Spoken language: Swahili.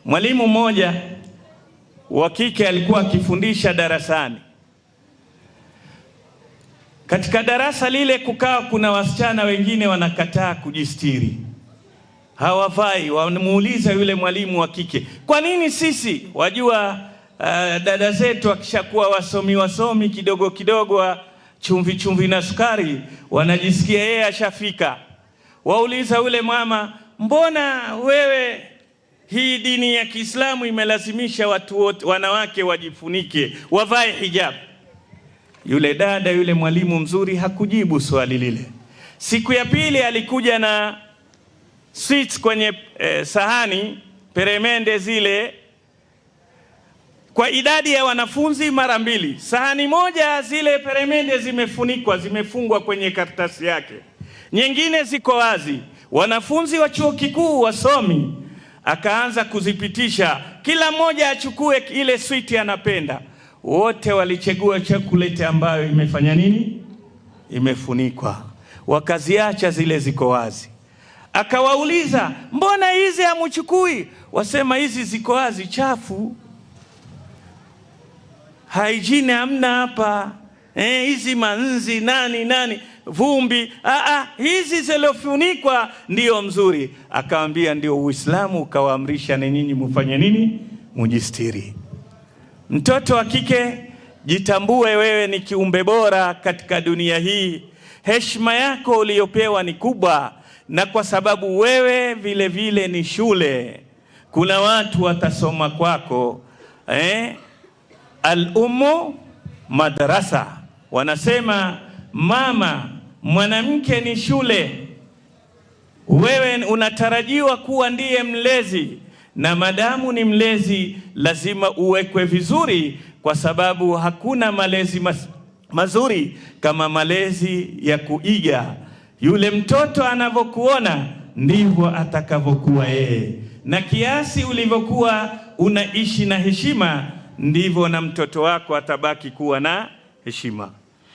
Mwalimu mmoja wa kike alikuwa akifundisha darasani. Katika darasa lile kukawa kuna wasichana wengine wanakataa kujistiri, hawavai. Wanamuuliza yule mwalimu wa kike, kwa nini sisi? Wajua dada zetu akishakuwa wasomi kidogo kidogo, chumvi na sukari, wanajisikia yeye ashafika. Wauliza yule mama, mbona wewe, hii dini ya Kiislamu imelazimisha watu wote, wanawake wajifunike, wavae hijab? Yule dada, yule mwalimu mzuri hakujibu swali lile. Siku ya pili alikuja na sweets kwenye sahani, peremende zile, kwa idadi ya wanafunzi mara mbili. Sahani moja zile peremende zimefungwa kwenye karatasi yake, nyingine ziko wazi. Wanafunzi wa chuo kikuu wasomi, akaanza kuzipitisha, kila mmoja achukue ile sweet anapenda. Wote walichagua chocolate ambayo imefanya nini? Imefunikwa. Wakaziacha zile ziko wazi. Akawauliza, mbona hizi hamuchukui? Wasema hizi ziko wazi, chafu, hygiene hamna hapa. Hizi manzi nani vumbi, hizi zilizofunikwa ndio mzuri. Akamwambia, ndio Uislamu ukawaamrisha na nyinyi mufanye nini? Mujistiri. Mtoto wa kike, jitambue wewe ni kiumbe bora katika dunia hii. Heshima yako uliyopewa ni kubwa, na kwa sababu wewe vile vile ni shule, kuna watu watasoma kwako. Al-ummu madrasa. Wanasema mama, mwanamke ni shule. Wewe unatarajiwa kuwa ndiye mlezi, na madamu ni mlezi lazima uwekwe vizuri, kwa sababu hakuna malezi mazuri kama malezi ya kuiga. Yule mtoto anavyokuona ndivyo atakavyokuwa yeye, na kiasi ulivyokuwa unaishi na heshima ndivyo na mtoto wako atabaki kuwa na heshima.